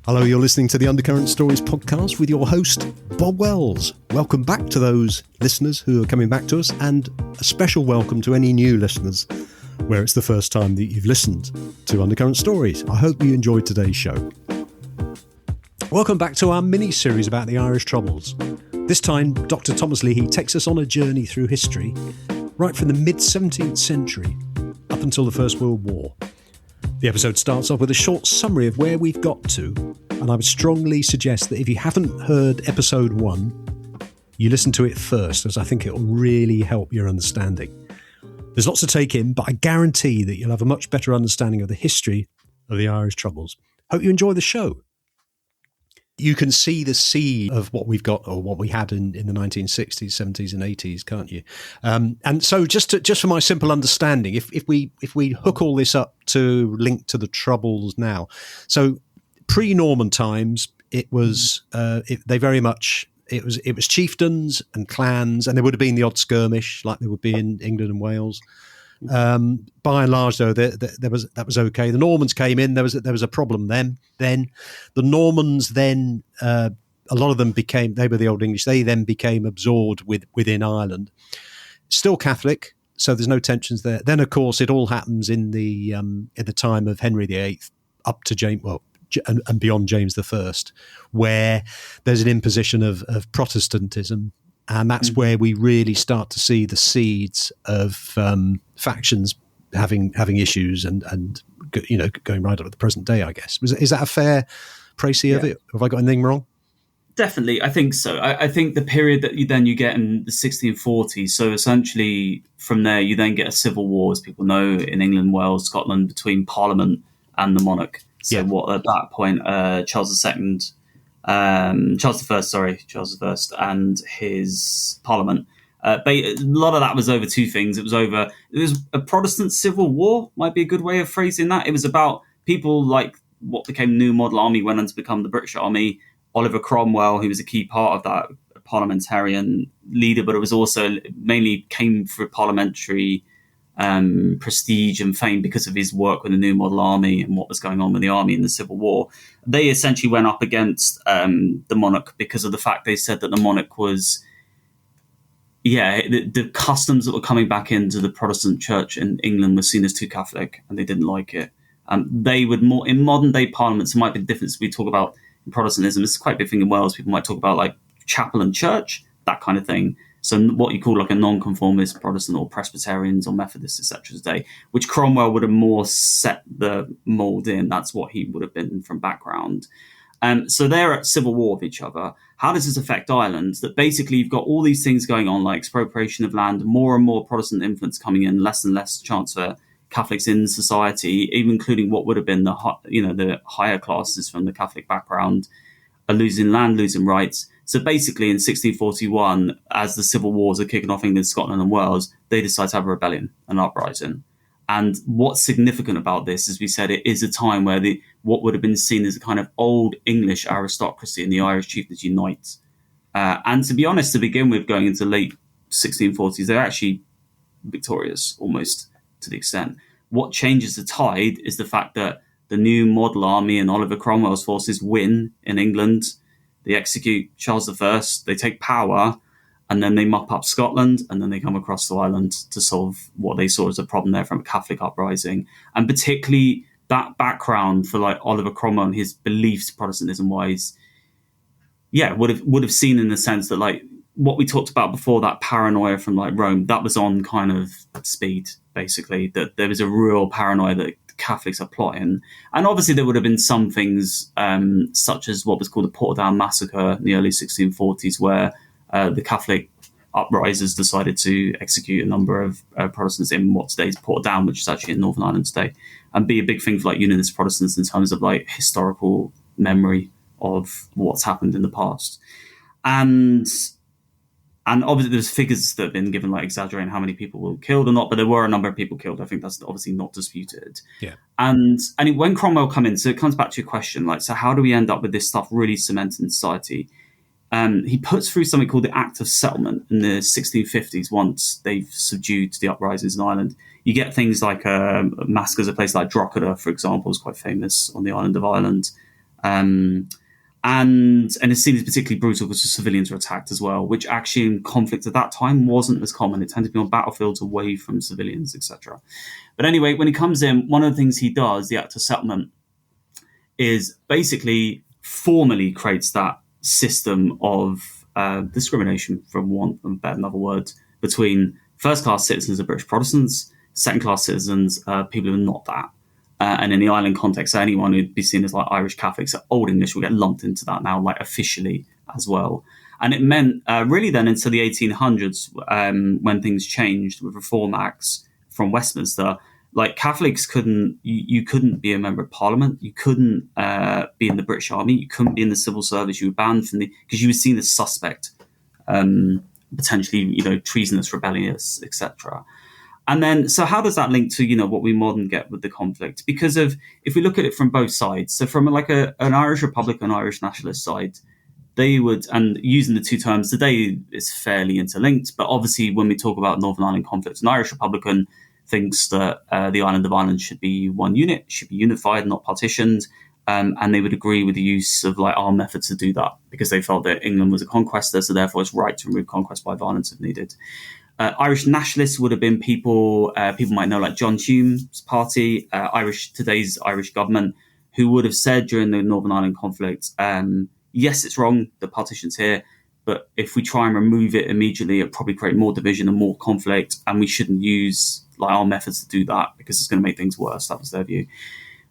Hello, you're listening to the Undercurrent Stories podcast with your host, Bob Wells. Welcome back to those listeners who are coming back to us, and a special welcome to any new listeners where it's the first time that you've listened to Undercurrent Stories. I hope you enjoyed today's show. Welcome back to our mini-series about the Irish Troubles. This time, Dr Thomas Leahy takes us on a journey through history, right from the mid-17th century up until the First World War. The episode starts off with a short summary of where we've got to, and I would strongly suggest that if you haven't heard episode 1, you listen to it first, as I think it will really help your understanding. There's lots to take in, but I guarantee that you'll have a much better understanding of the history of the Irish Troubles. Hope you enjoy the show. You can see the seed of what we've got, or what we had in the 1960s, 70s and 80s, can't you? And so just for my simple understanding, if we hook all this up to link to the Troubles now. So pre-Norman times, it was it was chieftains and clans, and there would have been the odd skirmish like there would be in England and Wales. By and large, though, that was okay. The Normans came in. There was a problem then. The Normans then a lot of them they were the Old English. They then became absorbed within Ireland. Still Catholic, so there's no tensions there. Then, of course, it all happens in the time of Henry VIII up to James, and beyond James I, where there's an imposition of Protestantism. And that's where we really start to see the seeds of factions having issues and going right up to the present day, I guess. Is that a fair précis of it? Have I got anything wrong? Definitely, I think so. I think the period that you get in the 1640s, so essentially from there you then get a civil war, as people know, in England, Wales, Scotland, between Parliament and the monarch. So what at that point, Charles I, and his Parliament. A lot of that was over two things. It was a Protestant civil war, might be a good way of phrasing that. It was about people like what became the New Model Army, went on to become the British Army. Oliver Cromwell, who was a key part of that parliamentarian leader, but it was also mainly came for parliamentary prestige and fame because of his work with the New Model Army and what was going on with the army in the Civil War. They essentially went up against the monarch because of the fact they said that the monarch was, the customs that were coming back into the Protestant church in England were seen as too Catholic, and they didn't like it. They would more in modern day parliaments. It might be the difference we talk about in Protestantism. It's quite a big thing in Wales. People might talk about like chapel and church, that kind of thing. So what you call like a non-conformist Protestant or Presbyterians or Methodists, etc. today, which Cromwell would have more set the mould in. That's what he would have been from background. So they're at civil war with each other. How does this affect Ireland? That basically you've got all these things going on, like expropriation of land, more and more Protestant influence coming in, less and less chance for Catholics in society, even including what would have been the higher classes from the Catholic background, are losing land, losing rights. So basically in 1641, as the civil wars are kicking off England, Scotland and Wales, they decide to have a rebellion, an uprising. And what's significant about this, as we said, it is a time where what would have been seen as a kind of old English aristocracy and the Irish chieftains unite. And to be honest, to begin with, going into late 1640s, they're actually victorious almost to the extent. What changes the tide is the fact that the New Model Army and Oliver Cromwell's forces win in England. They execute Charles I, they take power, and then they mop up Scotland, and then they come across to Ireland to solve what they saw as a problem there from a Catholic uprising. And particularly that background for like Oliver Cromwell and his beliefs Protestantism-wise, would have seen in the sense that like what we talked about before, that paranoia from like Rome, that was on kind of speed, basically, that there was a real paranoia that Catholics are plotting. And obviously there would have been some things such as what was called the Portadown Massacre in the early 1640s, where the Catholic uprisers decided to execute a number of Protestants in what today is Portadown, which is actually in Northern Ireland today, and be a big thing for like Unionist Protestants in terms of like historical memory of what's happened in the past. And obviously there's figures that have been given like exaggerating how many people were killed or not, but there were a number of people killed. I think that's obviously not disputed. Yeah. And when Cromwell come in, so it comes back to your question, like, so how do we end up with this stuff really cemented in society? He puts through something called the Act of Settlement in the 1650s. Once they've subdued the uprisings in Ireland, you get things like massacres. A place like Drogheda, for example, is quite famous on the island of Ireland. And it's seen as particularly brutal because the civilians were attacked as well, which actually in conflict at that time wasn't as common. It tended to be on battlefields away from civilians, etc. But anyway, when he comes in, one of the things he does, the Act of Settlement, is basically formally creates that system of discrimination, from want of another word, between first-class citizens of British Protestants, second-class citizens, people who are not that. And in the island context, anyone who'd be seen as like Irish Catholics, Old English will get lumped into that now, like officially as well. And it meant really then into the 1800s, when things changed with Reform Acts from Westminster, like Catholics you couldn't be a member of Parliament, you couldn't be in the British Army, you couldn't be in the civil service, you were banned from because you were seen as suspect, potentially, treasonous, rebellious, etc. And then, so how does that link to, what we modern get with the conflict? Because if we look at it from both sides, so from like an Irish Republican, Irish nationalist side, they would, and using the two terms today is fairly interlinked, but obviously when we talk about Northern Ireland conflict, an Irish Republican thinks that the island of Ireland should be one unit, should be unified, not partitioned, and they would agree with the use of like armed methods to do that because they felt that England was a conqueror, so therefore it's right to remove conquest by violence if needed. Irish nationalists would have been people might know, like John Hume's party, today's Irish government, who would have said during the Northern Ireland conflict, yes, it's wrong, the partition's here, but if we try and remove it immediately, it'll probably create more division and more conflict, and we shouldn't use like our methods to do that because it's going to make things worse. That was their view.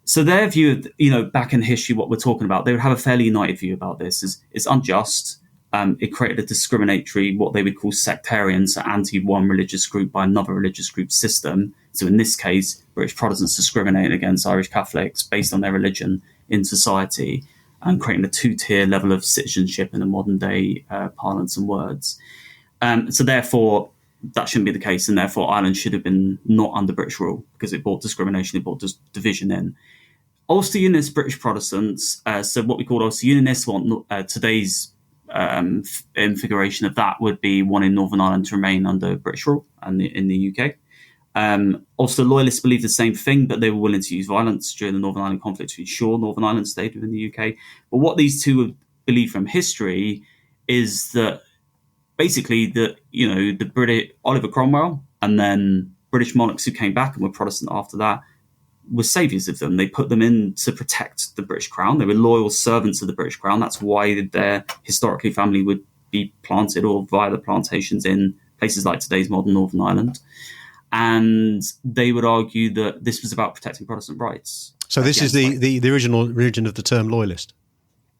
So their view, back in history, what we're talking about, they would have a fairly united view about this. It's unjust. It created a discriminatory, what they would call sectarian, so anti-one religious group by another religious group system. So in this case, British Protestants discriminating against Irish Catholics based on their religion in society, and creating a two-tier level of citizenship in the modern-day parlance and words. So therefore, that shouldn't be the case, and therefore Ireland should have been not under British rule because it brought discrimination, it brought division in. Ulster Unionist British Protestants, so what we call Ulster Unionists, today's configuration of that would be wanting Northern Ireland to remain under British rule and in the UK. Also, Loyalists believed the same thing, but they were willing to use violence during the Northern Ireland conflict to ensure Northern Ireland stayed within the UK. But what these two would believe from history is that basically the British Oliver Cromwell and then British monarchs who came back and were Protestant after that were saviours of them. They put them in to protect the British Crown. They were loyal servants of the British Crown. That's why their historically family would be planted or via the plantations in places like today's modern Northern Ireland. And they would argue that this was about protecting Protestant rights. So this is the original origin of the term loyalist.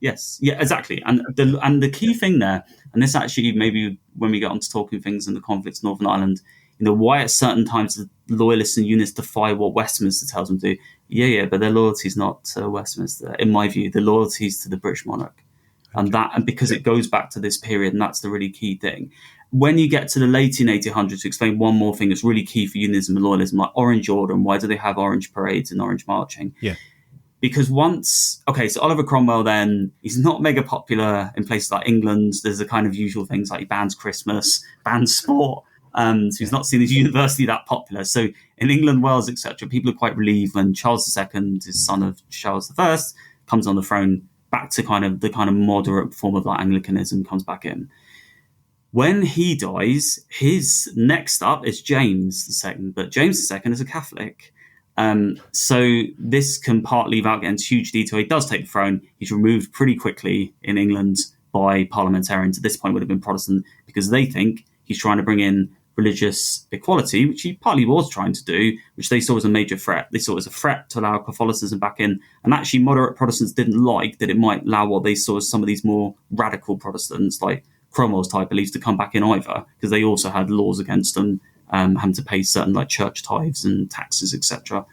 Yes, yeah, exactly. And the key thing there, and this actually maybe when we get on to talking things in the conflicts in Northern Ireland, why at certain times the loyalists and unionists defy what Westminster tells them to do. Yeah, but their loyalty is not to Westminster. In my view, the loyalty is to the British monarch. Okay. And because it goes back to this period, and that's the really key thing. When you get to the late 1800s, to explain one more thing that's really key for unionism and loyalism, like Orange Order, and why do they have orange parades and orange marching? Yeah. Because so Oliver Cromwell then, he's not mega popular in places like England. There's the kind of usual things like he bans Christmas, bans sport. So he's not seen as universally that popular. So in England, Wales, etc., people are quite relieved when Charles II, his son of Charles I, comes on the throne, back to the kind of moderate form of like Anglicanism comes back in. When he dies, his next up is James II, but James II is a Catholic. So this can partly, without getting into huge detail, he does take the throne. He's removed pretty quickly in England by parliamentarians. At this point would have been Protestant because they think he's trying to bring in religious equality, which he partly was trying to do, which they saw as a major threat. They saw it as a threat to allow Catholicism back in. And actually moderate Protestants didn't like that it might allow what they saw as some of these more radical Protestants, like Cromwell's type beliefs, to come back in either, because they also had laws against them having to pay certain like church tithes and taxes, etc.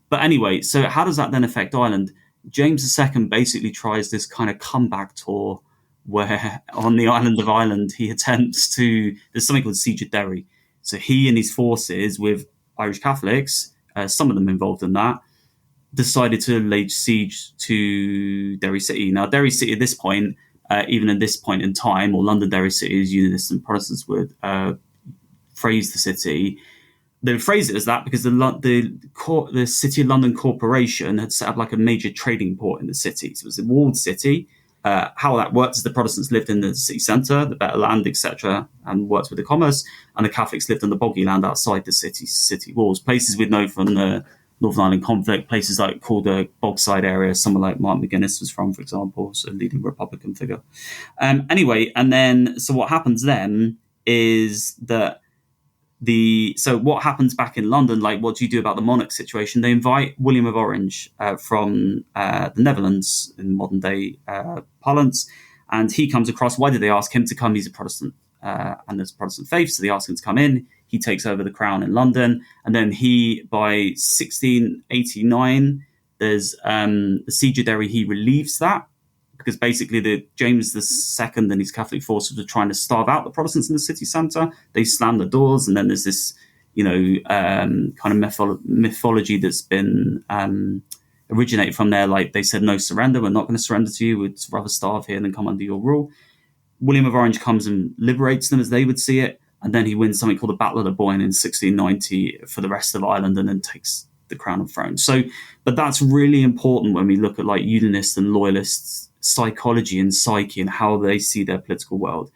But anyway, so how does that then affect Ireland? James II basically tries this kind of comeback tour where on the island of Ireland, he attempts to, there's something called Siege of Derry. So he and his forces with Irish Catholics, some of them involved in that, decided to lay siege to Derry City. Now, Derry City at this point, even at this point in time, or Londonderry City, as Unionists and Protestants would phrase the city, they would phrase it as that because the City of London Corporation had set up like a major trading port in the city. So it was a walled city. How that worked is the Protestants lived in the city centre, the better land, etc., and worked with the commerce, and the Catholics lived on the boggy land outside the city walls. Places we know from the Northern Ireland conflict, places like called the Bogside area, someone like Mark McGuinness was from, for example, so a leading Republican figure. Anyway, and then so what happens then is that so what happens back in London, like what do you do about the monarch situation? They invite William of Orange from the Netherlands in modern day parlance, and he comes across. Why did they ask him to come? He's a Protestant and there's a Protestant faith, so they ask him to come in. He takes over the crown in London, and then by 1689, there's the siege of Derry. He relieves that, because basically the James II and his Catholic forces were trying to starve out the Protestants in the city centre. They slammed the doors, and then there's this, kind of mythology that's been originated from there. Like they said, no surrender, we're not going to surrender to you. We'd rather starve here than come under your rule. William of Orange comes and liberates them as they would see it, and then he wins something called the Battle of the Boyne in 1690 for the rest of Ireland, and then takes the crown and throne. So, but that's really important when we look at like Unionists and Loyalists psychology and psyche and how they see their political world.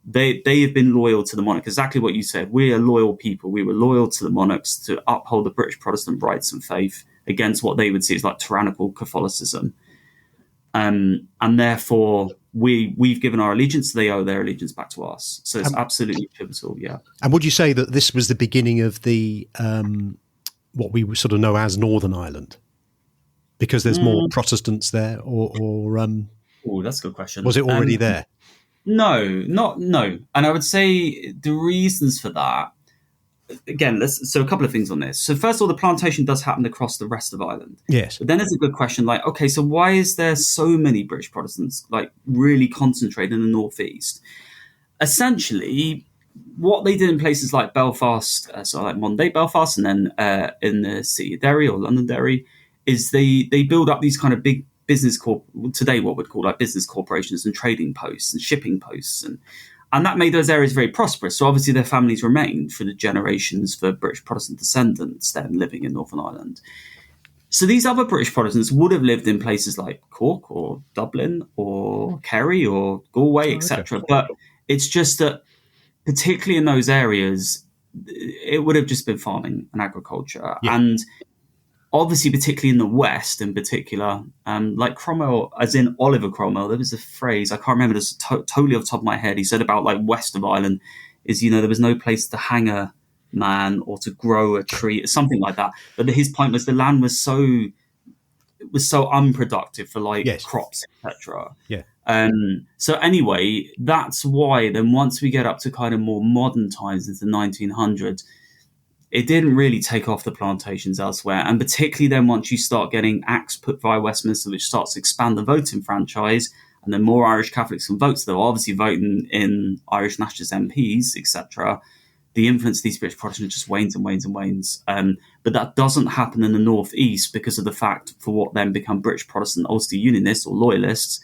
They have been loyal to the monarch, exactly what you said. We are loyal people. We were loyal to the monarchs to uphold the British Protestant rights and faith against what they would see as like tyrannical Catholicism. And therefore we've given our allegiance, they owe their allegiance back to us. So it's absolutely pivotal, yeah. And would you say that this was the beginning of the what we sort of know as Northern Ireland? Because there's more Protestants there, or oh, that's a good question. Was it already there? No. And I would say the reasons for that, again, so a couple of things on this. So first of all, the plantation does happen across the rest of Ireland. Yes. But then there's a good question, like, okay, so why is there so many British Protestants, like, really concentrated in the northeast? Essentially, what they did in places like Belfast, so like modern day Belfast, and then in the city of Derry or Londonderry, is they build up these kind of big business today what we'd call like business corporations and trading posts and shipping posts, and that made those areas very prosperous. So obviously their families remained for the generations for British Protestant descendants then living in Northern Ireland. So these other British Protestants would have lived in places like Cork or Dublin or Kerry or Galway, etc. Okay. But it's just that particularly in those areas, it would have just been farming and agriculture. Yeah. And obviously, particularly in the West, in particular, like Cromwell, as in Oliver Cromwell, there was a phrase, I can't remember this totally off the top of my head. He said about like west of Ireland is, there was no place to hang a man or to grow a tree, something like that. But his point was the land was so unproductive for like crops, etc. Yeah. So anyway, that's why then once we get up to kind of more modern times into the 1900s, it didn't really take off the plantations elsewhere. And particularly then once you start getting acts put via Westminster, which starts to expand the voting franchise, and then more Irish Catholics can vote, so they'll obviously vote in Irish nationalist MPs, etc., the influence of these British Protestants just wanes and wanes and wanes. But that doesn't happen in the northeast because of the fact for what then become British Protestant Ulster Unionists or Loyalists,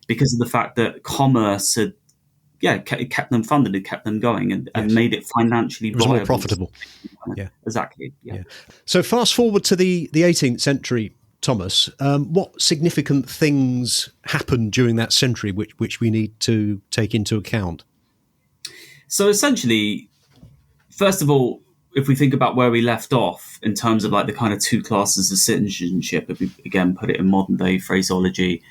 because of the fact that commerce had it kept them funded, it kept them going, and made it financially viable. More profitable. Yeah, exactly. Yeah. So fast forward to the 18th century, Thomas. What significant things happened during that century which we need to take into account? So essentially, first of all, if we think about where we left off in terms of like the kind of two classes of citizenship, if we again put it in modern day phraseology,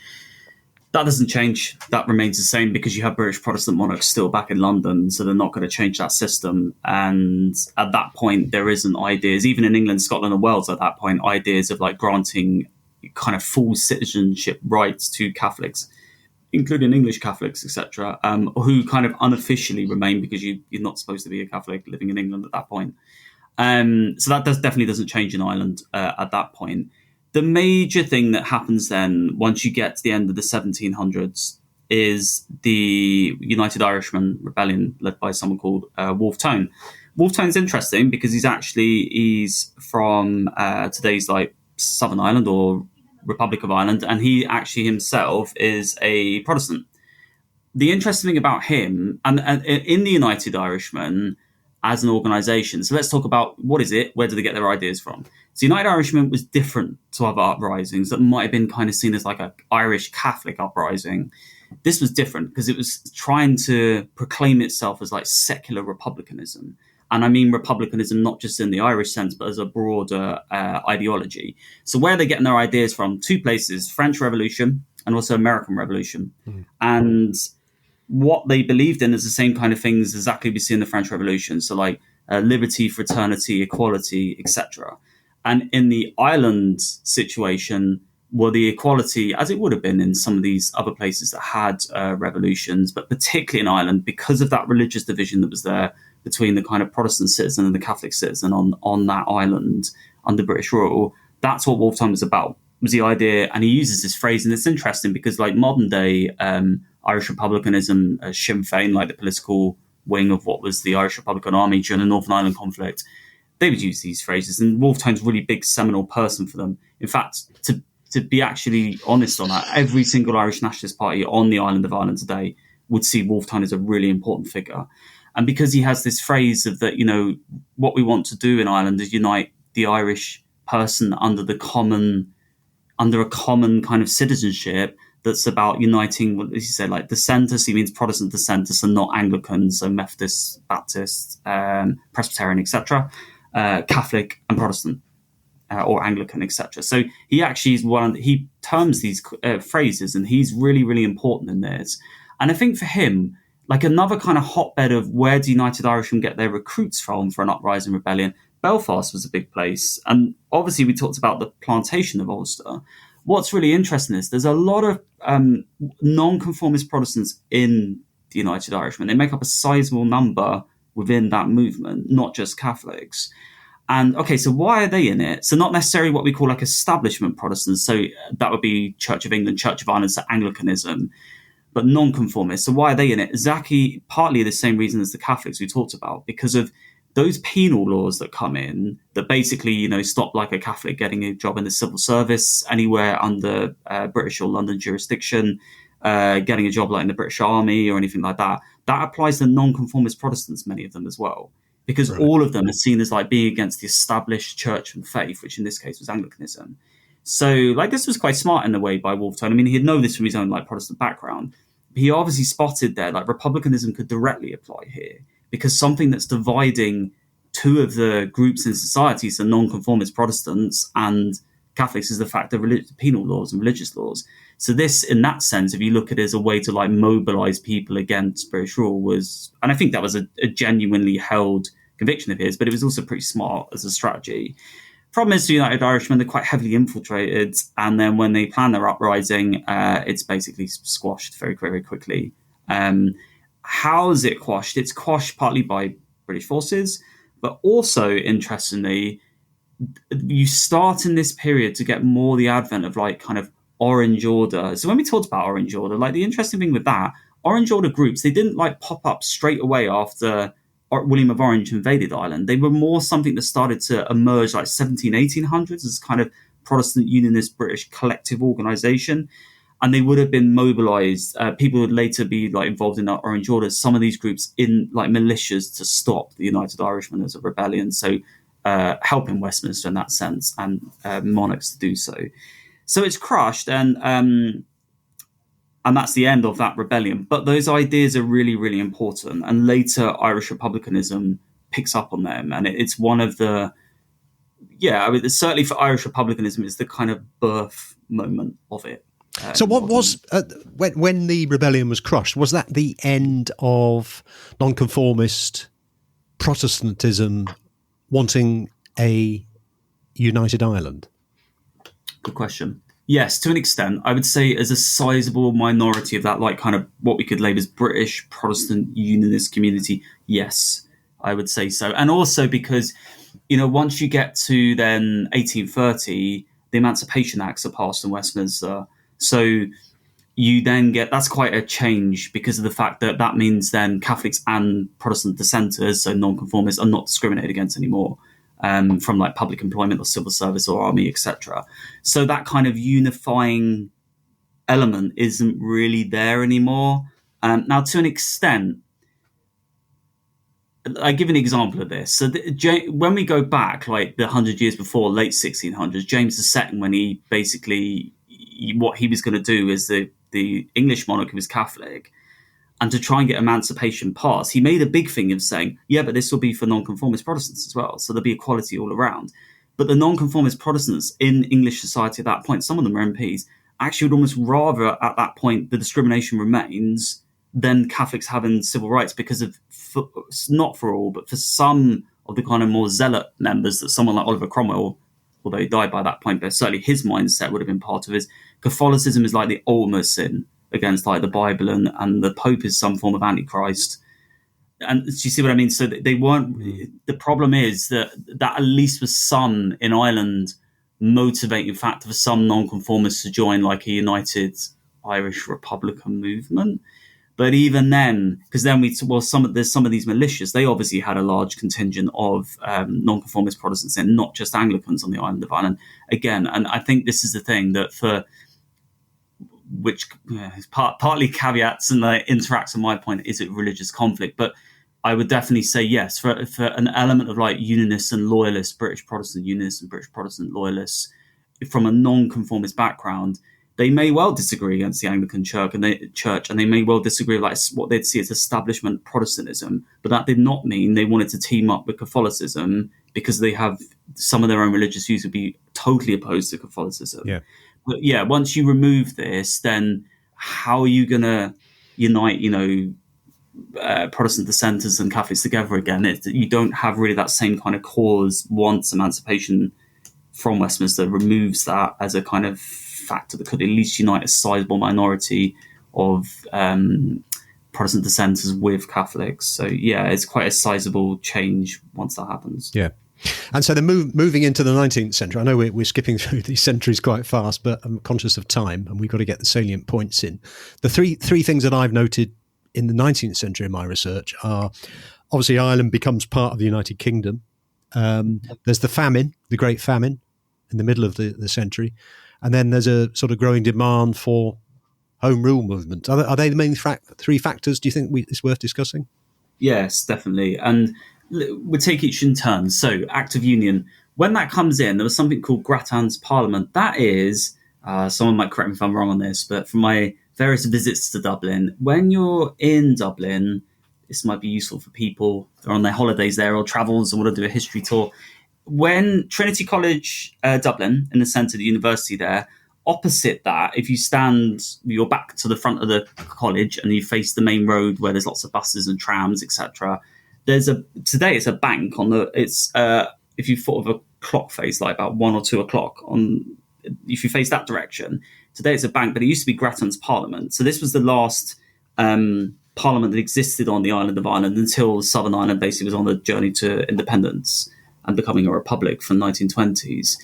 that doesn't change. That remains the same because you have British Protestant monarchs still back in London, so they're not going to change that system. And at that point, there isn't ideas, even in England, Scotland and Wales at that point, ideas of like granting kind of full citizenship rights to Catholics, including English Catholics, etc., who kind of unofficially remain because you're not supposed to be a Catholic living in England at that point. So that definitely doesn't change in Ireland at that point. The major thing that happens then, once you get to the end of the 1700s, is the United Irishman Rebellion led by someone called Wolfe Tone. Wolfe Tone's interesting because he's from today's like Southern Ireland or Republic of Ireland, and he actually himself is a Protestant. The interesting thing about him, and in the United Irishman, as an organisation. So let's talk about what is it? Where do they get their ideas from? So United Irishmen was different to other uprisings that might have been kind of seen as like an Irish Catholic uprising. This was different because it was trying to proclaim itself as like secular republicanism. And I mean republicanism not just in the Irish sense, but as a broader ideology. So where are they getting their ideas from? Two places, French Revolution and also American Revolution. And what they believed in is the same kind of things exactly we see in the French Revolution. So like liberty, fraternity, equality, etc. And in the island situation, well, the equality, as it would have been in some of these other places that had revolutions, but particularly in Ireland, because of that religious division that was there between the kind of Protestant citizen and the Catholic citizen on that island under British rule, that's what Wolfe Tone was about, was the idea. And he uses this phrase, and it's interesting because like modern day Irish republicanism, Sinn Féin, like the political wing of what was the Irish Republican Army during the Northern Ireland conflict, they would use these phrases. And Wolfe Tone's a really big seminal person for them. In fact, to be actually honest on that, every single Irish nationalist party on the island of Ireland today would see Wolfe Tone as a really important figure. And because he has this phrase of that, what we want to do in Ireland is unite the Irish person under a common kind of citizenship that's about uniting, what he said, like dissenters. He means Protestant dissenters and not Anglicans, so Methodists, Baptists, Presbyterian, etc., Catholic and Protestant. Or Anglican, etc. So he actually is he terms these phrases, and he's really, really important in this. And I think for him, like another kind of hotbed of where do United Irishmen get their recruits from for an uprising rebellion, Belfast was a big place. And obviously we talked about the plantation of Ulster. What's really interesting is there's a lot of non-conformist Protestants in the United Irishmen. They make up a sizable number within that movement, not just Catholics. And okay, so why are they in it? So not necessarily what we call like establishment Protestants. So that would be Church of England, Church of Ireland, so Anglicanism, but non-conformist. So why are they in it? Exactly, partly the same reason as the Catholics we talked about, because of those penal laws that come in that basically, stop like a Catholic getting a job in the civil service anywhere under British or London jurisdiction, getting a job like in the British Army or anything like that. That applies to non-conformist Protestants, many of them as well. Because all of them are seen as like being against the established church and faith, which in this case was Anglicanism. So like this was quite smart in a way by Wolfe Tone. I mean, he'd know this from his own like Protestant background. He obviously spotted there like republicanism could directly apply here, because something that's dividing two of the groups in society, so non-conformist Protestants and Catholics, is the fact of penal laws and religious laws. So this, in that sense, if you look at it as a way to like mobilize people against British rule, was, and I think that was a genuinely held conviction of his, but it was also pretty smart as a strategy. Problem is, the United Irishmen, they're quite heavily infiltrated, and then when they plan their uprising, it's basically squashed very, very quickly. How is it quashed? It's quashed partly by British forces, but also, interestingly, you start in this period to get more the advent of like kind of Orange Order. So when we talked about Orange Order, like the interesting thing with that, Orange Order groups, they didn't like pop up straight away after William of Orange invaded Ireland. They were more something that started to emerge like 1800s as kind of Protestant Unionist British collective organisation. And they would have been mobilised. People would later be like involved in that Orange Order, some of these groups in like militias to stop the United Irishmen as a rebellion. So helping Westminster in that sense, and monarchs to do so. So it's crushed, and that's the end of that rebellion. But those ideas are really, really important. And later Irish republicanism picks up on them. And it's one of the, certainly for Irish republicanism, it's the kind of birth moment of it. So what was, when the rebellion was crushed, was that the end of nonconformist Protestantism wanting a united Ireland? Good question. Yes, to an extent. I would say as a sizable minority of that, like kind of what we could label as British Protestant Unionist community, yes, I would say so. And also because, once you get to then 1830, the Emancipation Acts are passed in Westminster. So you then get, that's quite a change because of the fact that that means then Catholics and Protestant dissenters, so non-conformists, are not discriminated against anymore. From like public employment or civil service or army, etc. So that kind of unifying element isn't really there anymore. Now, to an extent, I give an example of this. So when we go back like the 100 years before, late 1600s, James II, when he basically, what he was going to do is the English monarch who was Catholic, and to try and get emancipation passed, he made a big thing of saying, yeah, but this will be for nonconformist Protestants as well. So there'll be equality all around. But the nonconformist Protestants in English society at that point, some of them are MPs, actually would almost rather at that point the discrimination remains than Catholics having civil rights, because of, not for all, but for some of the kind of more zealot members that someone like Oliver Cromwell, although he died by that point, but certainly his mindset would have been part of his. Catholicism is like the ultimate sin against like the Bible, and the Pope is some form of Antichrist. And do you see what I mean? So they weren't. The problem is that at least was some in Ireland motivating factor for some nonconformists to join like a united Irish Republican movement. But even then, because then there's some of these militias, they obviously had a large contingent of nonconformist Protestants and not just Anglicans on the island of Ireland. Again, and I think this is the thing that which is partly caveats and interacts on my point, is it religious conflict? But I would definitely say yes, for an element of like unionists and loyalists, British Protestant unionists and British Protestant loyalists from a non-conformist background, they may well disagree against the Anglican Church, and they may well disagree with like what they'd see as establishment Protestantism. But that did not mean they wanted to team up with Catholicism, because they have some of their own religious views would be totally opposed to Catholicism. Yeah. But yeah, once you remove this, then how are you going to unite, Protestant dissenters and Catholics together again? You don't have really that same kind of cause once emancipation from Westminster removes that as a kind of factor that could at least unite a sizable minority of Protestant dissenters with Catholics. So yeah, it's quite a sizable change once that happens. Yeah. And so then moving into the 19th century, I know we're skipping through these centuries quite fast, but I'm conscious of time and we've got to get the salient points in. The three things that I've noted in the 19th century in my research are, obviously Ireland becomes part of the United Kingdom. There's the famine, the Great Famine in the middle of the century. And then there's a sort of growing demand for home rule movement. Are they the main three factors, do you think it's worth discussing? Yes, definitely. And we'll take each in turn. So Act of Union, when that comes in, there was something called Grattan's Parliament. That is, someone might correct me if I'm wrong on this, but from my various visits to Dublin, when you're in Dublin, this might be useful for people that are on their holidays there or travels or want to do a history tour. When Trinity College, Dublin, in the centre of the university there, opposite that, if you stand your back to the front of the college and you face the main road where there's lots of buses and trams, etc., today it's a bank if you thought of a clock face, like about 1 or 2 o'clock if you face that direction, today it's a bank, but it used to be Grattan's Parliament. So this was the last parliament that existed on the island of Ireland until Southern Ireland basically was on the journey to independence and becoming a republic from the 1920s.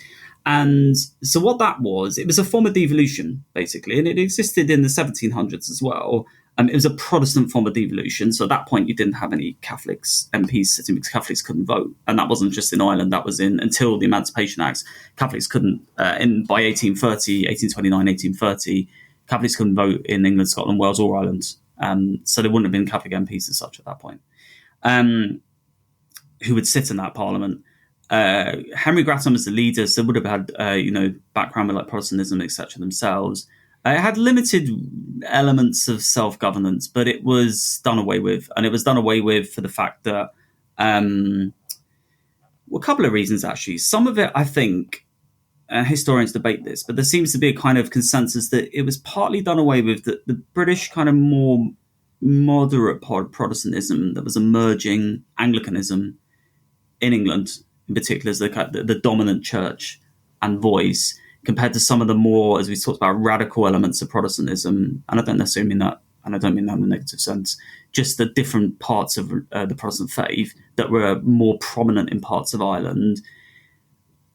And so what that was, it was a form of devolution, basically, and it existed in the 1700s as well. It was a Protestant form of devolution. So at that point, you didn't have any Catholics, MPs sitting because Catholics couldn't vote. And that wasn't just in Ireland. That was until the Emancipation Acts. Catholics couldn't, by 1830, Catholics couldn't vote in England, Scotland, Wales, or Ireland. So there wouldn't have been Catholic MPs as such at that point, who would sit in that parliament. Henry Grattan was the leader, so would have had, background with like Protestantism, etc. themselves. It had limited elements of self-governance, but it was done away with. And it was done away with for the fact that, a couple of reasons, actually. Some of it, I think, historians debate this, but there seems to be a kind of consensus that it was partly done away with the British kind of more moderate Protestantism that was emerging, Anglicanism in England, in particular, as the dominant church and voice, compared to some of the more, as we talked about, radical elements of Protestantism. And I don't necessarily mean that, and I don't mean that in a negative sense, just the different parts of the Protestant faith that were more prominent in parts of Ireland.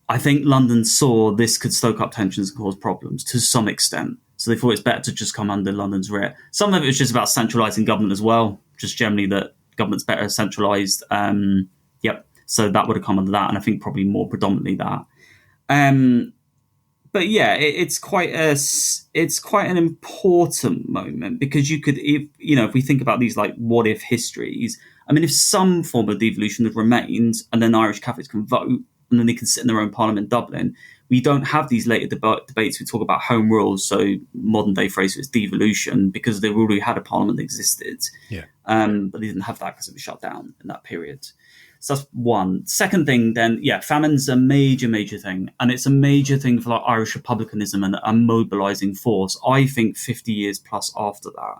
I think London saw this could stoke up tensions and cause problems to some extent. So they thought it's better to just come under London's writ. Some of it was just about centralising government as well, just generally that government's better centralised. So that would have come under that, and I think probably more predominantly that. But yeah, it's quite an important moment, because you could, if we think about these like what if histories, I mean, if some form of devolution had remained and then Irish Catholics can vote and then they can sit in their own parliament in Dublin, we don't have these later debates. We talk about home rule, so modern day phrase is devolution, because they already had a parliament that existed. Yeah. But they didn't have that because it was shut down in that period. So that's one. Second thing, then, famine's a major, major thing. And it's a major thing for like Irish republicanism and a mobilizing force, I think 50 years plus after that.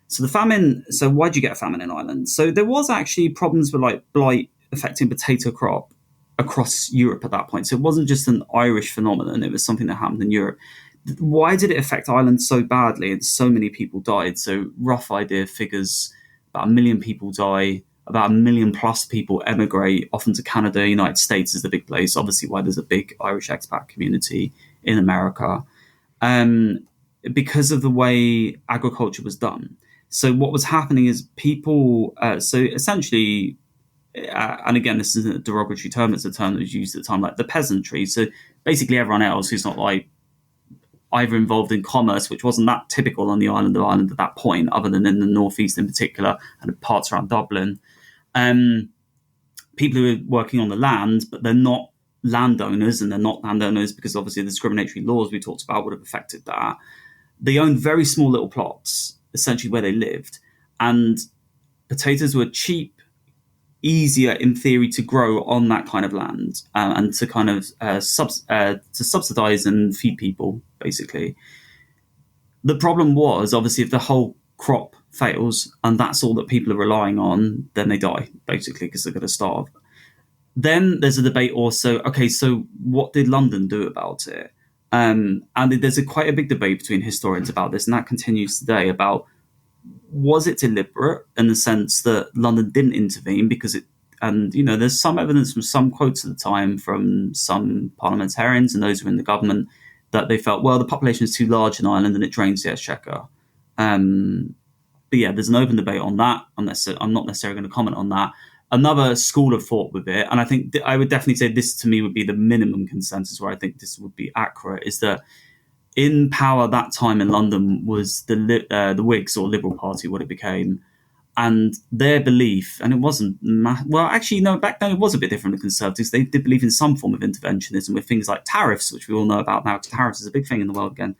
So the famine, so why did you get a famine in Ireland? So there was actually problems with like blight affecting potato crop across Europe at that point. So it wasn't just an Irish phenomenon, it was something that happened in Europe. Why did it affect Ireland so badly and so many people died? So rough idea figures, about 1 million people die, about 1 million plus people emigrate, often to Canada. United States is the big place, obviously why there's a big Irish expat community in America, because of the way agriculture was done. So what was happening is people, so essentially, and again, this isn't a derogatory term, it's a term that was used at the time, like the peasantry. So basically everyone else who's not like either involved in commerce, which wasn't that typical on the island of Ireland at that point, other than in the northeast in particular and parts around Dublin. People who are working on the land, but they're not landowners, and they're not landowners because obviously the discriminatory laws we talked about would have affected that. They owned very small little plots, essentially where they lived, and potatoes were cheap, easier in theory to grow on that kind of land, and to kind of to subsidize and feed people, basically. The problem was, obviously, if the whole crop fails and that's all that people are relying on, then they die, basically, because they're going to starve. Then there's a debate also, okay, so what did London do about it? And there's quite a big debate between historians about this, and that continues today, about was it deliberate in the sense that London didn't intervene because it, and there's some evidence from some quotes at the time from some parliamentarians and those who were in the government that they felt, well, the population is too large in Ireland and it drains the exchequer. But yeah, there's an open debate on that. I'm not necessarily going to comment on that. Another school of thought with it, and I think I would definitely say this to me would be the minimum consensus where I think this would be accurate, is that in power that time in London was the Whigs, or Liberal Party, what it became, and their belief, and it wasn't, back then it was a bit different than Conservatives. They did believe in some form of interventionism with things like tariffs, which we all know about now, because tariffs is a big thing in the world again.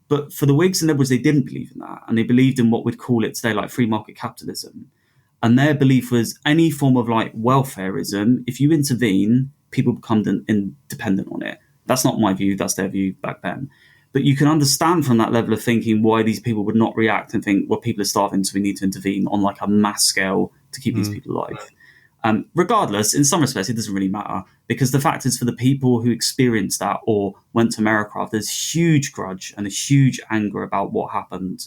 But for the Whigs and Liberals, they didn't believe in that, and they believed in what we'd call it today like free market capitalism. And their belief was any form of like welfareism, if you intervene, people become independent on it. That's not my view, that's their view back then. But you can understand from that level of thinking why these people would not react and think, well, people are starving, so we need to intervene on like a mass scale to keep these people alive. Regardless, in some respects, it doesn't really matter, because the fact is, for the people who experienced that or went to America, there's huge grudge and a huge anger about what happened.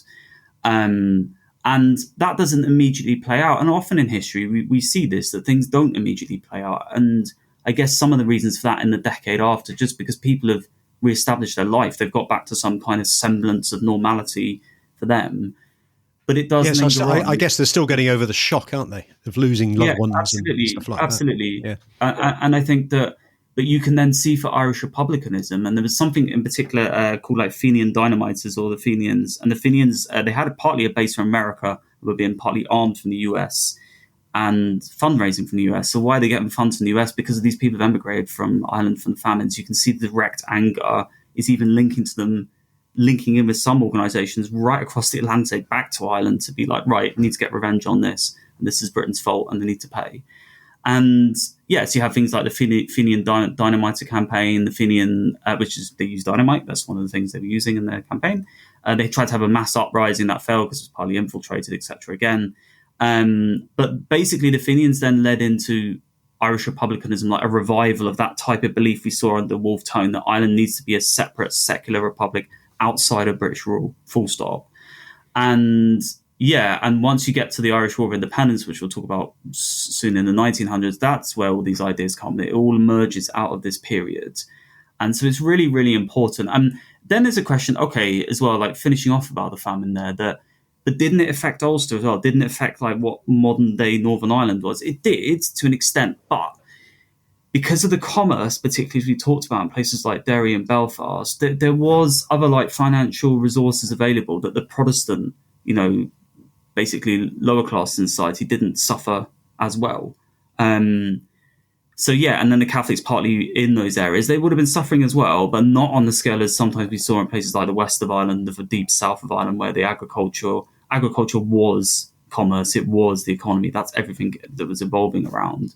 And that doesn't immediately play out. And often in history, we see this, that things don't immediately play out. And I guess some of the reasons for that in the decade after, just because people have reestablished their life, they've got back to some kind of semblance of normality for them. But it does. Yes, I guess they're still getting over the shock, aren't they, of losing loved ones and stuff like that. Absolutely. Yeah. And I think that you can then see for Irish republicanism, and there was something in particular called like Fenian dynamiters, or the Fenians. And the Fenians, they had partly a base from America, were being partly armed from the US and fundraising from the US. So why are they getting funds from the US? Because of these people who emigrated from Ireland from the famines. You can see the direct anger is even linking in with some organisations right across the Atlantic back to Ireland to be like, right, we need to get revenge on this, and this is Britain's fault, and they need to pay. And yes, you have things like the Fenian dynamiter campaign, the Fenian, which is, they use dynamite. That's one of the things they were using in their campaign. They tried to have a mass uprising that failed because it was partly infiltrated, etc. again. But basically the Fenians then led into Irish republicanism, like a revival of that type of belief we saw under Wolfe Tone, that Ireland needs to be a separate secular republic outside of British rule, full stop. And once you get to the Irish War of Independence, which we'll talk about soon in the 1900s, that's where all these ideas come. It all emerges out of this period. And so it's really, really important. And then there's a question, okay, as well, like finishing off about the famine there, but didn't it affect Ulster as well? Didn't it affect like what modern day Northern Ireland was? It did to an extent, but because of the commerce, particularly as we talked about in places like Derry and Belfast, there was other like financial resources available that the Protestant, basically lower class in society didn't suffer as well. So yeah, and then the Catholics partly in those areas, they would have been suffering as well, but not on the scale as sometimes we saw in places like the west of Ireland, the deep south of Ireland, where the agriculture was commerce, it was the economy. That's everything that was evolving around.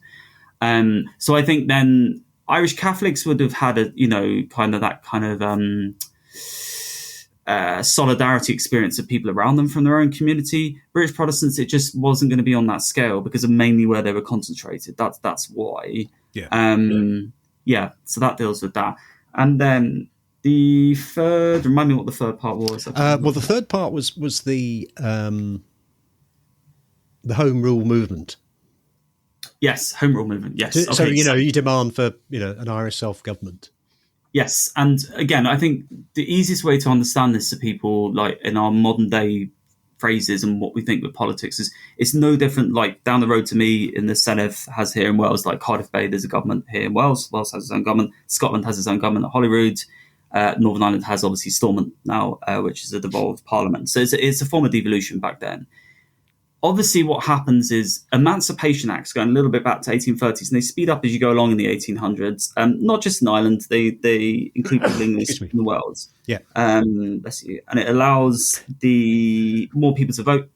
So I think then Irish Catholics would have had solidarity experience of people around them from their own community. British Protestants, it just wasn't going to be on that scale because of mainly where they were concentrated. That's why. Yeah. So that deals with that. And then the third, remind me what the third part was. Well, the third part was the Home Rule movement. Yes, Home Rule movement. Yes. So you demand for an Irish self-government. Yes, and again, I think the easiest way to understand this to people, like in our modern day phrases and what we think with politics, is it's no different. Like down the road to me in the Senedd has here in Wales, like Cardiff Bay, there's a government here in Wales. Wales has its own government. Scotland has its own government at Holyrood. Northern Ireland has obviously Stormont now, which is a devolved parliament. So it's a form of devolution back then. Obviously, what happens is Emancipation Acts going a little bit back to 1830s, and they speed up as you go along in the 1800s. Not just in Ireland, they include people in the world. Yeah. Bless you. And it allows the more people to vote,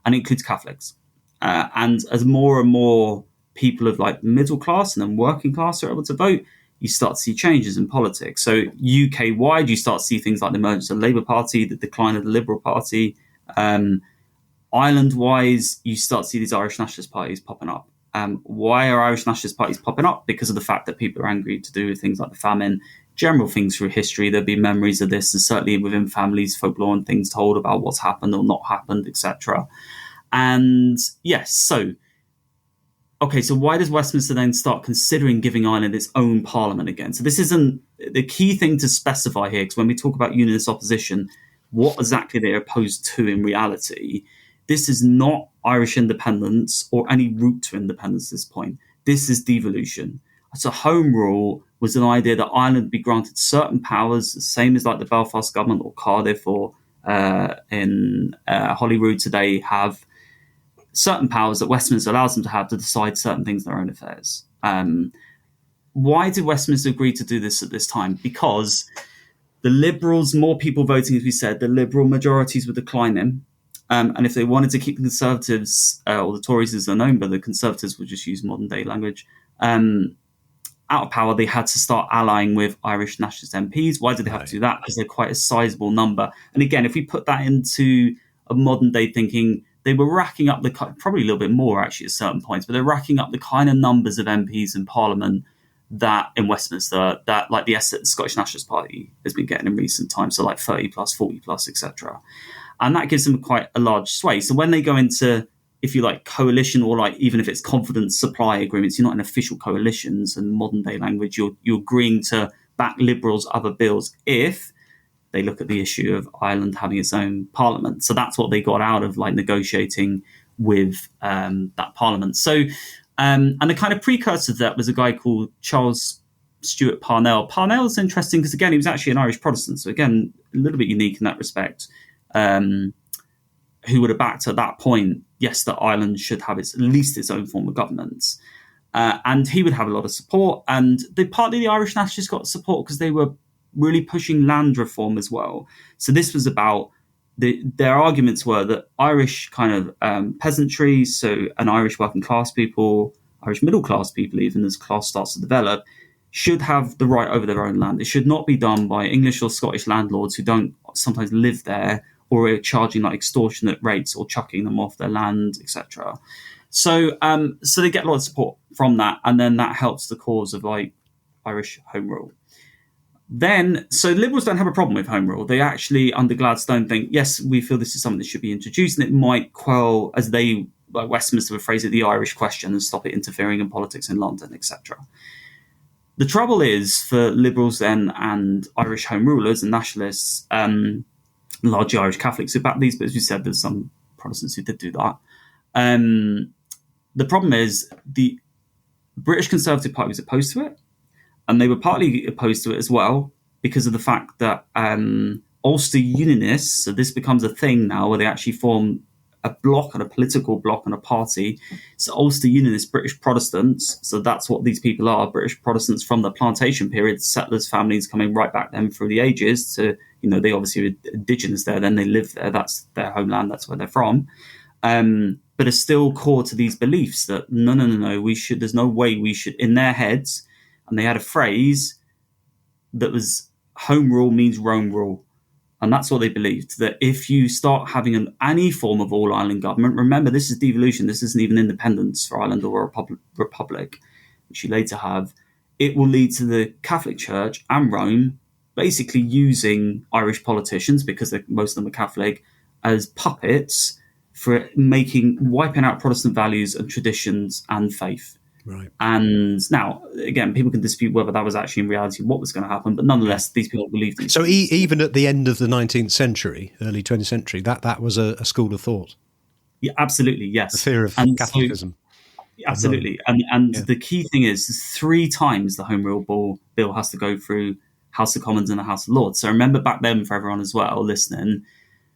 and it includes Catholics. And as more and more people of like middle class and then working class are able to vote, you start to see changes in politics. So UK-wide, you start to see things like the emergence of the Labour Party, the decline of the Liberal Party. Island-wise, you start to see these Irish nationalist parties popping up. Why are Irish nationalist parties popping up? Because of the fact that people are angry to do with things like the famine, general things through history. There'll be memories of this, and certainly within families, folklore and things told about what's happened or not happened, etc. And yes, so why does Westminster then start considering giving Ireland its own parliament again? So this isn't the key thing to specify here, because when we talk about unionist opposition, what exactly they're opposed to in reality. This is not Irish independence or any route to independence at this point. This is devolution. So Home Rule was an idea that Ireland be granted certain powers, the same as like the Belfast government or Cardiff or in Holyrood today have certain powers that Westminster allows them to have to decide certain things in their own affairs. Why did Westminster agree to do this at this time? Because the Liberals, more people voting, as we said, the Liberal majorities were declining. And if they wanted to keep the Conservatives, or the Tories as they're known, but the Conservatives would just use modern day language, out of power, they had to start allying with Irish nationalist MPs. Why did they have to do that? Because they're quite a sizable number. And again, if we put that into a modern day thinking, they were racking up probably a little bit more actually at certain points, but they're racking up the kind of numbers of MPs in Parliament that in Westminster, that like the Scottish Nationalist Party has been getting in recent times, so like 30 plus, 40 plus, etc. And that gives them quite a large sway. So when they go into, if you like, coalition or like even if it's confidence supply agreements, you're not in official coalitions and modern day language, you're agreeing to back Liberals' other bills if they look at the issue of Ireland having its own parliament. So that's what they got out of like negotiating with that parliament. So, and the kind of precursor to that was a guy called Charles Stewart Parnell. Parnell's interesting because, again, he was actually an Irish Protestant. So, again, a little bit unique in that respect. Who would have backed at that point, yes, that Ireland should have at least its own form of government. And he would have a lot of support. And partly the Irish nationalists got support because they were really pushing land reform as well. So this was about, their arguments were that Irish kind of peasantry, and Irish working class people, Irish middle class people, even as class starts to develop, should have the right over their own land. It should not be done by English or Scottish landlords who don't sometimes live there or are charging like extortionate rates or chucking them off their land, etc. So they get a lot of support from that, and then that helps the cause of like Irish Home Rule. Then, so Liberals don't have a problem with Home Rule. They actually, under Gladstone, think, yes, we feel this is something that should be introduced, and it might quell, as they, like Westminster would phrase it, the Irish question and stop it interfering in politics in London, etc. The trouble is for Liberals then and Irish Home Rulers and nationalists, largely Irish Catholics who back these, but as we said, there's some Protestants who did do that. The problem is the British Conservative Party was opposed to it, and they were partly opposed to it as well because of the fact that Ulster Unionists, so this becomes a thing now where they actually form a block and a political block and a party. So Ulster Unionist British Protestants, so that's what these people are, British Protestants from the plantation period, settlers, families coming right back then through the ages to, they obviously were indigenous there, then they lived there, that's their homeland, that's where they're from. But are still core to these beliefs that no, there's no way we should, in their heads, and they had a phrase that was home rule means Rome rule. And that's what they believed, that if you start having any form of all-Ireland government, remember, this is devolution, this isn't even independence for Ireland or a republic, which you later have, it will lead to the Catholic Church and Rome basically using Irish politicians, because most of them are Catholic, as puppets for wiping out Protestant values and traditions and faith. Right. And now, again, people can dispute whether that was actually in reality what was going to happen, but nonetheless, these people believed in. So even at the end of the 19th century, early 20th century, that was a school of thought. Yeah, absolutely, yes. The fear of Catholicism. Absolutely. And the key thing is 3 times the Home Rule Bill has to go through House of Commons and the House of Lords. So remember back then, for everyone as well listening,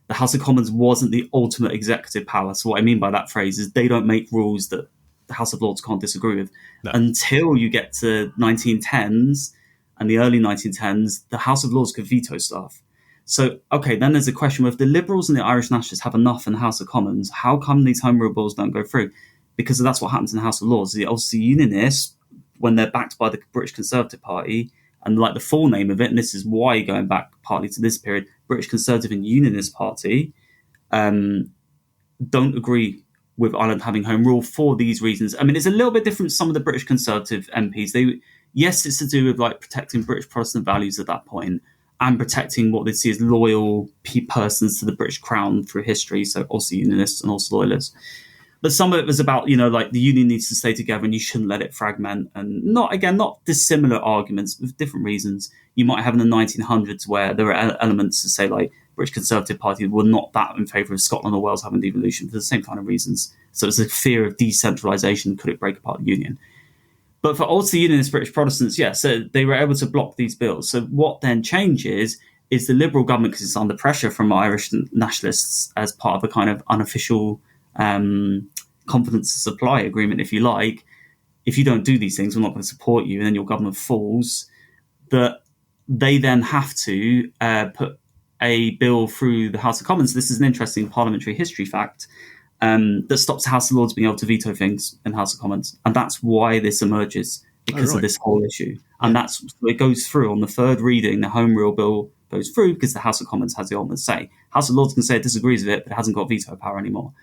the House of Commons wasn't the ultimate executive power. So what I mean by that phrase is they don't make rules that the House of Lords can't disagree with. No. Until you get to 1910s and the early 1910s, the House of Lords could veto stuff. So, okay, then there's a question of if the Liberals and the Irish Nationalists have enough in the House of Commons, how come these Home Rule bills don't go through? Because that's what happens in the House of Lords. The Ulster Unionists, when they're backed by the British Conservative Party, and like the full name of it, and this is why going back partly to this period, British Conservative and Unionist Party don't agree with Ireland having home rule for these reasons. I mean, it's a little bit different to some of the British Conservative MPs. Yes, it's to do with like protecting British Protestant values at that point and protecting what they see as loyal persons to the British Crown through history, so also Unionists and also Loyalists. But some of it was about, like the union needs to stay together and you shouldn't let it fragment. And not dissimilar arguments with different reasons. You might have in the 1900s where there were elements to say like British Conservative Party were not that in favour of Scotland or Wales having devolution for the same kind of reasons. So it's a fear of decentralisation. Could it break apart the union? But for Ulster Unionist British Protestants, so they were able to block these bills. So what then changes is the Liberal government, because it's under pressure from Irish nationalists as part of a kind of unofficial confidence supply agreement, if you like. If you don't do these things, we're not going to support you, and then your government falls. That they then have to put a bill through the House of Commons. This is an interesting parliamentary history fact that stops the House of Lords being able to veto things in the House of Commons, and that's why this emerges because of this whole issue. And that's it goes through on the third reading. The Home Rule Bill goes through because the House of Commons has the ultimate say. House of Lords can say it disagrees with it, but it hasn't got veto power anymore.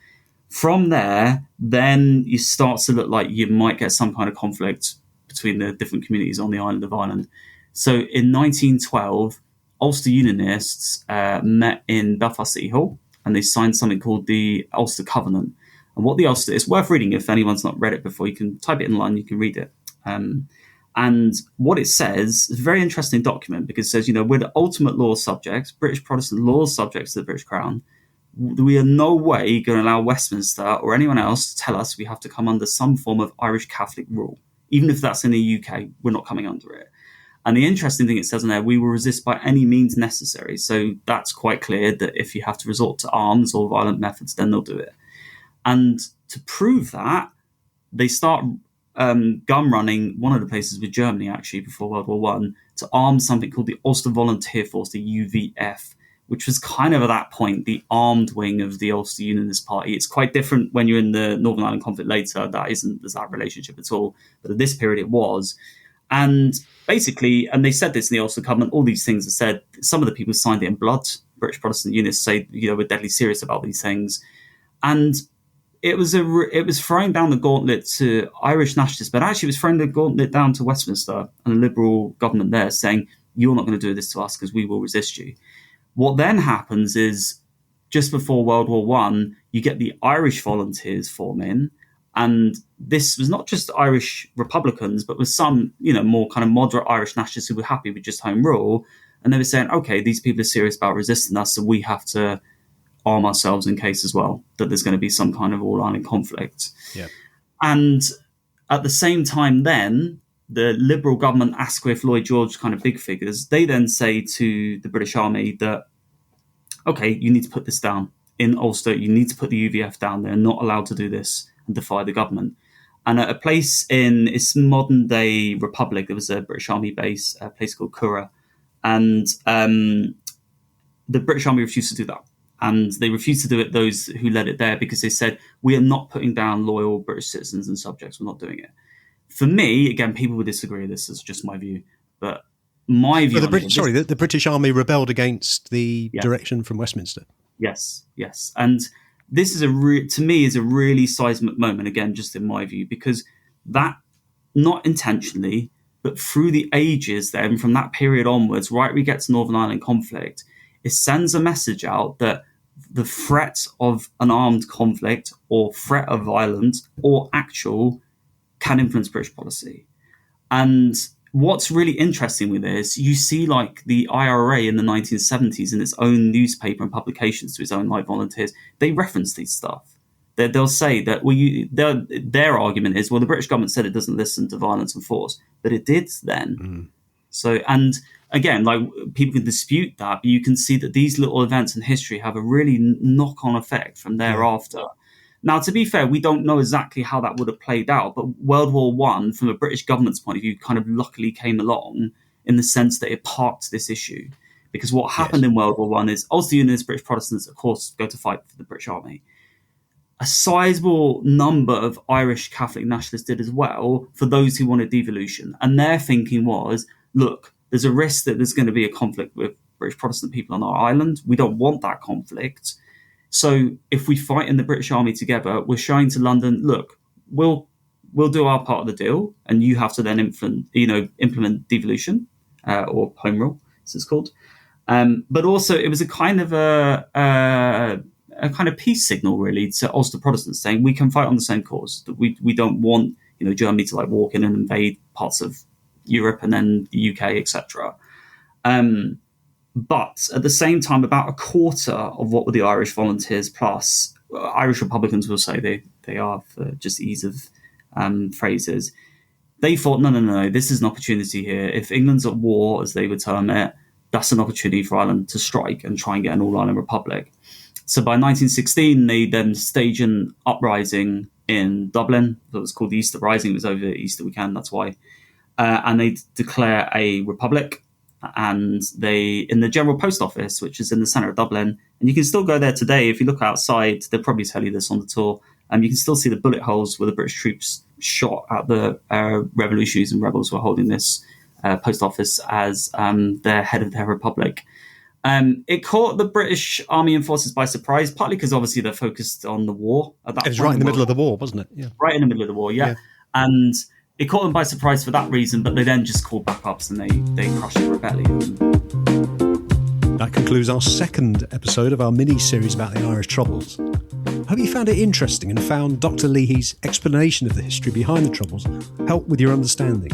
From there, then you start to look like you might get some kind of conflict between the different communities on the island of Ireland. So in 1912, Ulster Unionists met in Belfast City Hall, and they signed something called the Ulster Covenant. And what the Ulster, it's worth reading if anyone's not read it before. You can type it in line, you can read it. And what it says is a very interesting document because it says, we're the ultimate law subjects, British Protestant law subjects to the British Crown. We are no way going to allow Westminster or anyone else to tell us we have to come under some form of Irish Catholic rule. Even if that's in the UK, we're not coming under it. And the interesting thing it says in there, we will resist by any means necessary. So that's quite clear that if you have to resort to arms or violent methods, then they'll do it. And to prove that, they start gun running one of the places with Germany, actually, before World War I, to arm something called the Ulster Volunteer Force, the UVF, which was kind of at that point the armed wing of the Ulster Unionist Party. It's quite different when you're in the Northern Ireland conflict later. There's that relationship at all. But at this period it was. And basically, and they said this in the Ulster Covenant, all these things are said, some of the people signed it in blood. British Protestant Unionists say, we're deadly serious about these things. And it was throwing down the gauntlet to Irish nationalists, but actually it was throwing the gauntlet down to Westminster and the Liberal government there saying, you're not going to do this to us because we will resist you. What then happens is, just before World War I, you get the Irish volunteers form in, and this was not just Irish Republicans, but with some, more kind of moderate Irish nationalists who were happy with just home rule, and they were saying, okay, these people are serious about resisting us, so we have to arm ourselves in case as well that there's going to be some kind of all-Ireland conflict. Yeah. And at the same time then, the Liberal government, Asquith, Lloyd George, kind of big figures, they then say to the British Army that, okay, you need to put this down. in Ulster, you need to put the UVF down. They're not allowed to do this and defy the government. And at a place in its modern day republic, there was a British Army base, a place called Curra, and the British Army refused to do that. And they refused to do it, those who led it there, because they said, we are not putting down loyal British citizens and subjects. We're not doing it. For me, again, people would disagree. This is just my view. But my view... The British Army rebelled against the direction from Westminster. Yes. And this is to me is a really seismic moment, again, just in my view, because that, not intentionally, but through the ages then, from that period onwards, right we get to Northern Ireland conflict, it sends a message out that the threat of an armed conflict or threat of violence or actual can influence British policy. And what's really interesting with this, you see like the IRA in the 1970s in its own newspaper and publications to its own like volunteers, they reference these stuff. They'll say that their argument is, well, the British government said it doesn't listen to violence and force, but it did then. Mm. So, and again, like people can dispute that, but you can see that these little events in history have a really knock-on effect from thereafter. Now, to be fair, we don't know exactly how that would have played out, but World War I, from a British government's point of view, kind of luckily came along in the sense that it parked this issue. Because what happened in World War I is Ulster Unionists, British Protestants, of course, go to fight for the British Army. A sizable number of Irish Catholic nationalists did as well, for those who wanted devolution. And their thinking was, look, there's a risk that there's going to be a conflict with British Protestant people on our island. We don't want that conflict. So if we fight in the British Army together, we're showing to London, look, we'll do our part of the deal, and you have to then implement devolution or home rule, as it's called. But also, it was a kind of a kind of peace signal, really, to Ulster Protestants, saying we can fight on the same cause. That we don't want Germany to like walk in and invade parts of Europe and then the UK, etc. But at the same time, about a quarter of what were the Irish volunteers plus Irish Republicans will say they are, for just ease of phrases. They thought, no, this is an opportunity here. If England's at war, as they would term it, that's an opportunity for Ireland to strike and try and get an all-Ireland republic. So by 1916, they then stage an uprising in Dublin. It was called the Easter Rising. It was over Easter weekend, that's why. And they declare a republic. And they, in the General Post Office, which is in the centre of Dublin, and you can still go there today. If you look outside, they'll probably tell you this on the tour. You can still see the bullet holes where the British troops shot at the revolutionaries and rebels who were holding this post office as their head of their republic. It caught the British Army and forces by surprise, partly because obviously they're focused on the war at that point. It was right in the middle of the war, wasn't it? Yeah. Right in the middle of the war, yeah. And it caught them by surprise for that reason, but they then just called backups and they crushed the rebellion. That concludes our second episode of our mini-series about the Irish Troubles. I hope you found it interesting and found Dr. Leahy's explanation of the history behind the Troubles help with your understanding.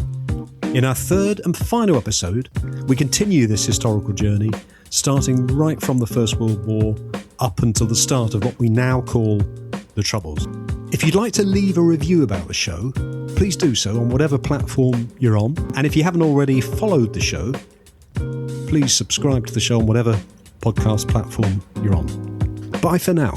In our third and final episode, we continue this historical journey, starting right from the First World War up until the start of what we now call the Troubles. If you'd like to leave a review about the show, please do so on whatever platform you're on. And if you haven't already followed the show, please subscribe to the show on whatever podcast platform you're on. Bye for now.